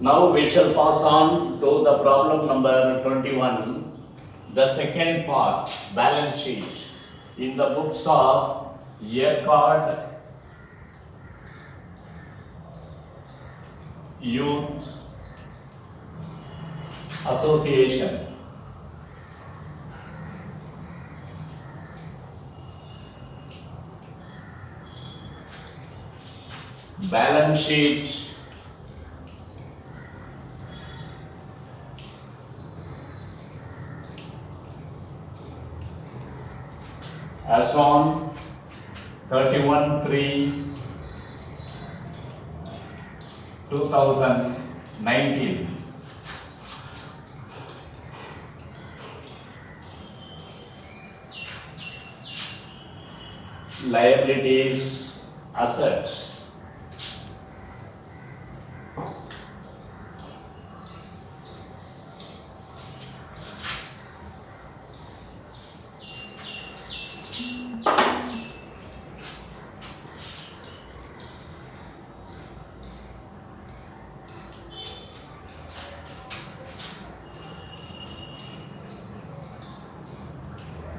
Now we shall pass on to the problem number 21, the second part, balance sheet. In the books of Yearcard Youth Association. Balance sheet as on 31/3/2019. Liabilities, assets.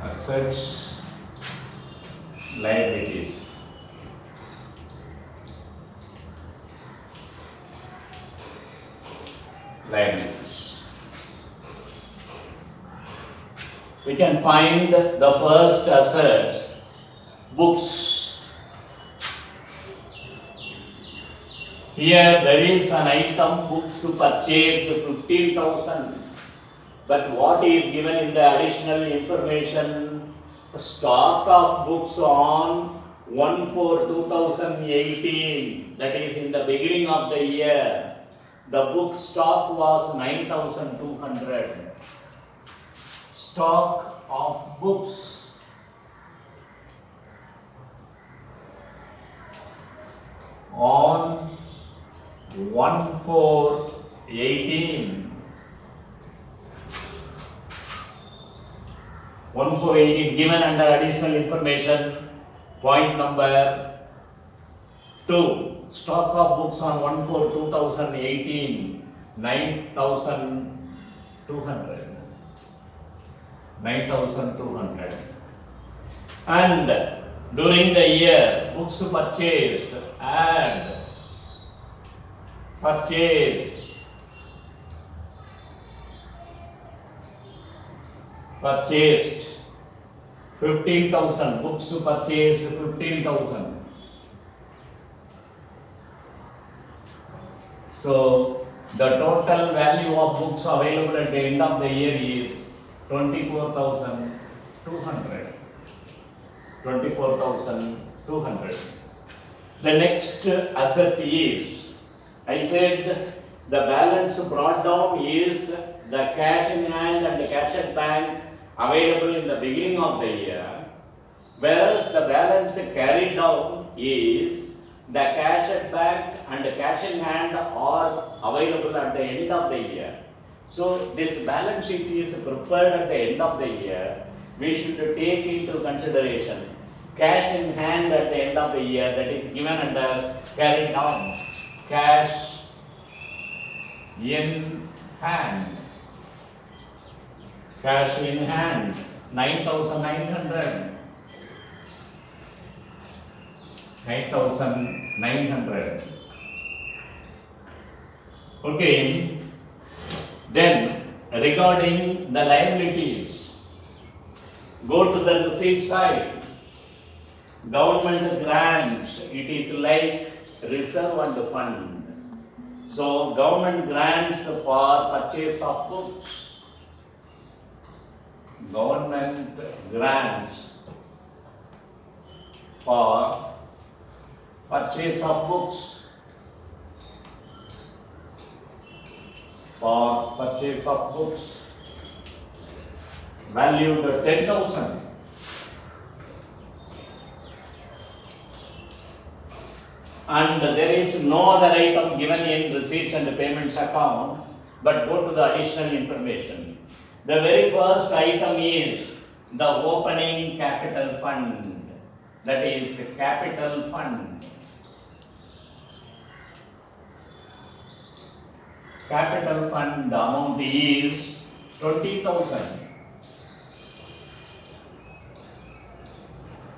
Assets, liabilities. Liabilities. We can find the first asset, books. Here there is an item, books purchased 15,000. But what is given in the additional information, stock of books on 1/4/2018, that is in the beginning of the year, the book stock was 9,200. Stock of books on 1/4/18. 1/4/18 given under additional information. Point number 2. Stock of books on 1/4/2018, 9,200. 9,200. And during the year, books purchased, add purchased 15,000. Books purchased 15,000. So the total value of books available at the end of the year is 24,200. 24,200. The next asset is, I said the balance brought down is the cash in hand and the cash at bank available in the beginning of the year, whereas the balance carried down is the cash at bank and the cash in hand are available at the end of the year. So this balance sheet is prepared at the end of the year. We should take into consideration cash in hand at the end of the year, that is given under carried down. Cash in hand. Cash in hand, 9,900. 9,900. Okay. Then, regarding the liabilities, go to the receipt side. Government grants, it is like reserve and fund. So, government grants for purchase of books. Government grants for purchase of books. For purchase of books valued at 10,000. And there is no other item given in receipts and payments account, but go to the additional information. The very first item is the opening capital fund, that is capital fund. capital fund amount is 20,000.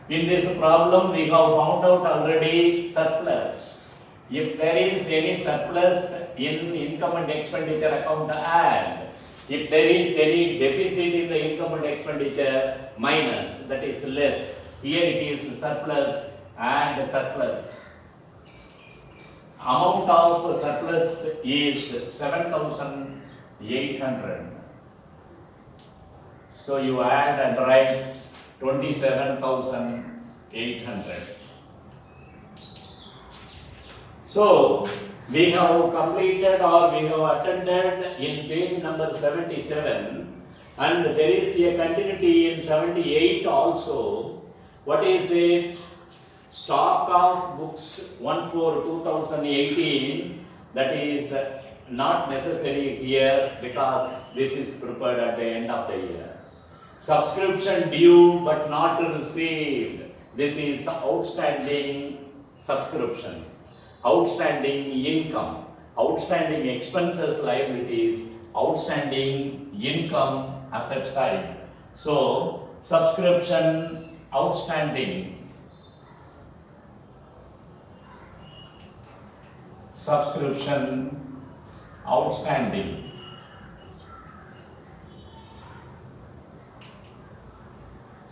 In this problem, we have found out already surplus. If there is any surplus in income and expenditure account, add. If there is any deficit in the income and expenditure, minus, that is less. Here it is surplus and surplus. Amount of surplus is 7,800. So you add and write 27,800. So we have completed or we have attended in page number 77, and there is a continuity in 78 also. What is it? Stock of books 1/4/2018, that is not necessary here because this is prepared at the end of the year. Subscription due but not received, this is outstanding subscription. Outstanding income, outstanding expenses, liabilities, outstanding income, asset side. So subscription outstanding, subscription outstanding,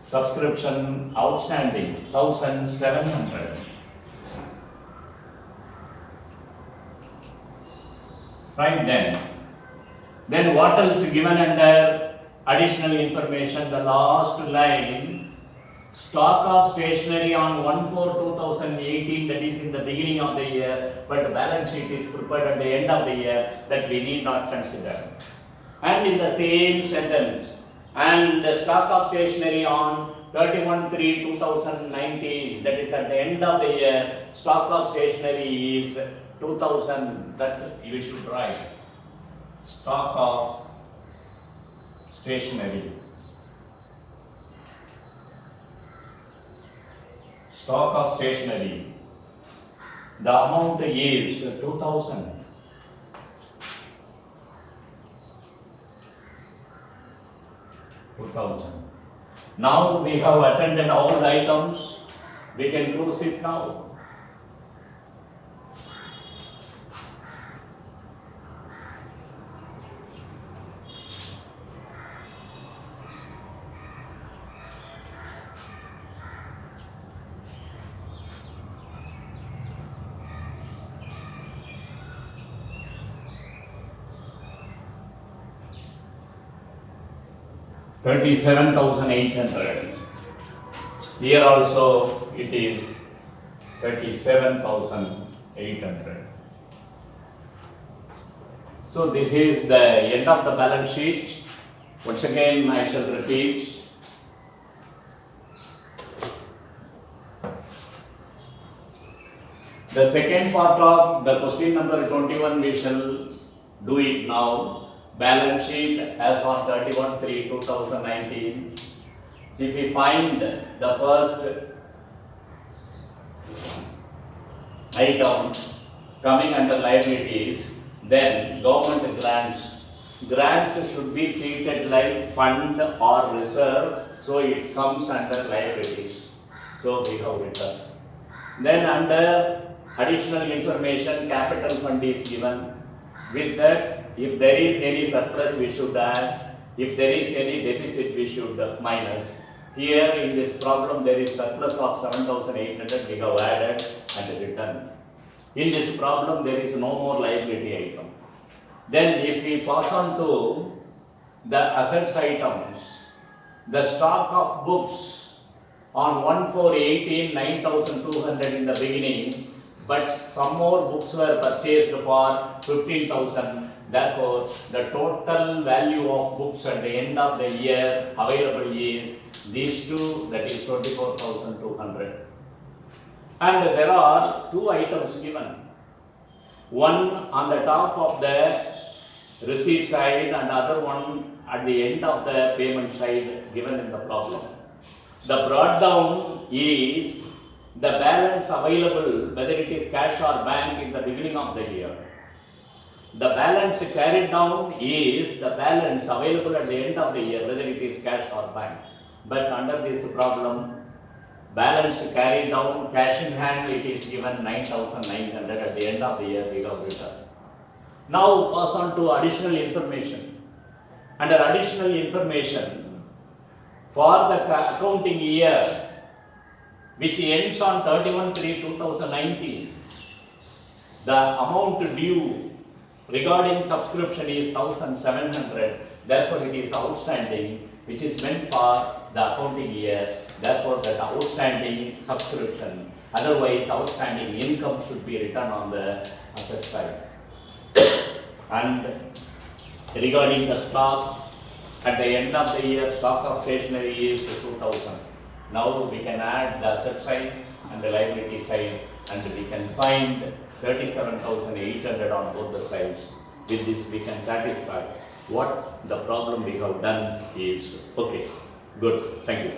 subscription outstanding 1,700. Right, then what else given under additional information? The last line, stock of stationery on 1/4/2018, that is in the beginning of the year, but the balance sheet is prepared at the end of the year, that we need not consider. And in the same sentence, and the stock of stationery on 31/3/2019, that is at the end of the year, stock of stationery is 2,000, that you should write. Stock of stationery. Stock of stationery. The amount is 2,000. Now we have attended all the items. We can close it now. $37,800. Here also it is 37,800. So this is the end of the balance sheet. Once again I shall repeat. The second part of the question number 21 we shall do it now. Balance sheet as on 31/3/2019. If we find the first item coming under liabilities, then government grants. Grants should be treated like fund or reserve, so it comes under liabilities. So we have written. Then under additional information, capital fund is given. With that, if there is any surplus, we should add. If there is any deficit, we should minus. Here in this problem, there is surplus of 7,800, we have added and written. In this problem, there is no more liability item. Then if we pass on to the assets items, the stock of books on 1/4/18, 9,200 in the beginning, but some more books were purchased for 15,000. Therefore, the total value of books at the end of the year available is these two, that is 24,200. And there are two items given. One on the top of the receipt side and other one at the end of the payment side given in the problem. The brought down is the balance available, whether it is cash or bank, in the beginning of the year. the balance carried down is the balance available at the end of the year, whether it is cash or bank. But under this problem, balance carried down, cash in hand, it is given 9,900 at the end of the year we have written. Now pass on to additional information. Under additional information, for the accounting year which ends on 31/3/2019, the amount due regarding subscription is 1,700. Therefore, it is outstanding, which is meant for the accounting year. Therefore, that outstanding subscription, otherwise outstanding income should be written on the asset side. And regarding the stock, at the end of the year, stock of stationery is 2,000. Now we can add the asset side and the liability side, and we can find 37,800 on both the sides. With this, we can satisfy what the problem we have done is. Okay, good, thank you.